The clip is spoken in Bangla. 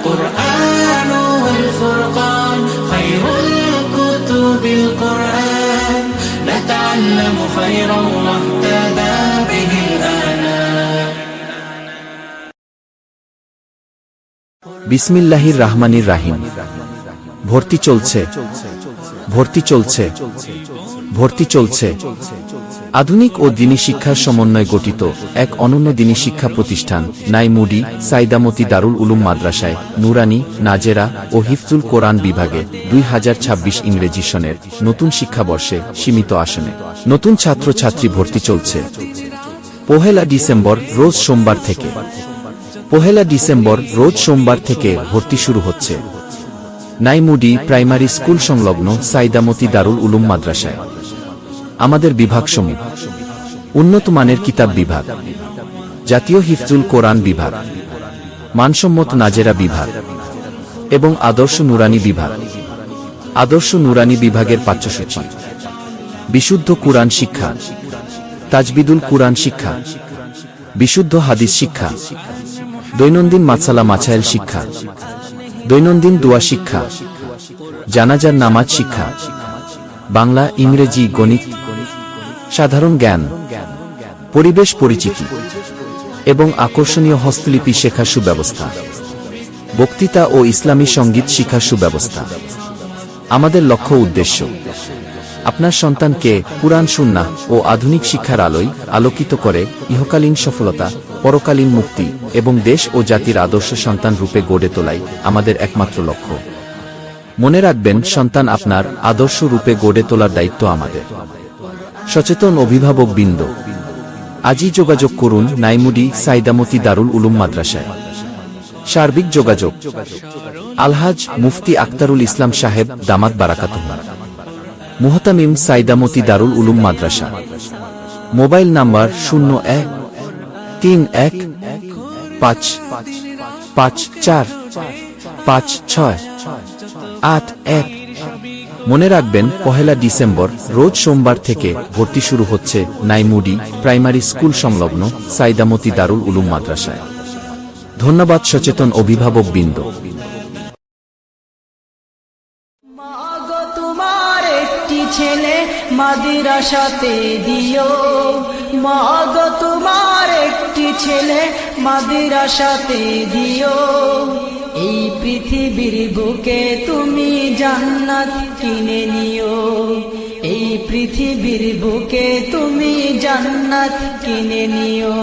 القرآن والفرقان خير الكتب القرآن نتعلم خيرا واهتدى به الآنام বিসমিল্লাহির রাহমানির রাহিম। ভর্তি চলছে, ভর্তি চলছে, ভর্তি চলছে। আধুনিক ও দ্বীনি শিক্ষার সমন্বয়ে গঠিত এক অনন্য দ্বীনি শিক্ষা প্রতিষ্ঠান নাইমুডি সাইদামতি দারুল উলুম মাদ্রাসায় নুরানি, নাজেরা ও হিফজুল কোরআন বিভাগে 2026 ইংরেজি সনের নতুন শিক্ষাবর্ষে সীমিত আসনে নতুন ছাত্রছাত্রী ভর্তি চলছে। 1 ডিসেম্বর রোজ সোমবার থেকে 1 ডিসেম্বর রোজ সোমবার থেকে ভর্তি শুরু হচ্ছে নাইমুডি প্রাইমারি স্কুল সংলগ্ন সাইদামতি দারুল উলুম মাদ্রাসায়। আমাদের বিভাগসমূহ: উন্নত মানের কিতাব বিভাগ, জাতীয় হিফজুল কোরআন বিভাগ, মানসম্মত নাজেরা বিভাগ এবং আদর্শ নুরানি বিভাগ। আদর্শ নুরানি বিভাগের পাঠ্যসূচি: বিশুদ্ধ কুরআন শিক্ষা, তাজবিদুল কুরআন শিক্ষা, বিশুদ্ধ হাদিস শিক্ষা, দৈনন্দিন মাসালা মাছাইল শিক্ষা, দৈনন্দিন দোয়া শিক্ষা, জানাজার নামাজ শিক্ষা, বাংলা, ইংরেজি, গণিত, সাধারণ জ্ঞান, পরিবেশ পরিচিতি এবং আকর্ষণীয় হস্তলিপি শেখার সুব্যবস্থা, বক্তৃতা ও ইসলামী সঙ্গীত শিখার সুব্যবস্থা। আমাদের লক্ষ্য উদ্দেশ্য: আপনার সন্তানকে কুরআন সুন্নাহ ও আধুনিক শিক্ষার আলোয় আলোকিত করে ইহকালীন সফলতা, পরকালীন মুক্তি এবং দেশ ও জাতির আদর্শ সন্তান রূপে গড়ে তোলাই আমাদের একমাত্র লক্ষ্য। মনে রাখবেন, সন্তান আপনার আদর্শ রূপে গড়ে তোলার দায়িত্ব আমাদের। সচেতন অভিভাবক বৃন্দ, আজই যোগাযোগ করুন নাইমুডি সাইদামতি দারুল উলুম মাদ্রাসায়। সার্বিক যোগাযোগ: আলহাজ মুফতি আক্তারুল ইসলাম সাহেব দামাত বারাকাতুহু, মুহতামিম সাইদামতি দারুল উলুম মাদ্রাসা। Mobile number 013155454681। মনে রাখবেন, 1 ডিসেম্বর রোজ সোমবার থেকে ভর্তি শুরু হচ্ছে নাইমুডি প্রাইমারি স্কুল সংলগ্ন সাইদামতি দারুল উলুম মাদ্রাসায়। ধন্যবাদ সচেতন অভিভাবক বৃন্দ। ছেলে মাদ্রাসাতে দিও, মাগো তোমার একটি ছেলে মাদ্রাসাতে দিও। এই পৃথিবীর বুকে তুমি জান্নাত কিনে নিও, এই পৃথিবীর বুকে তুমি জান্নাত কিনে নিও।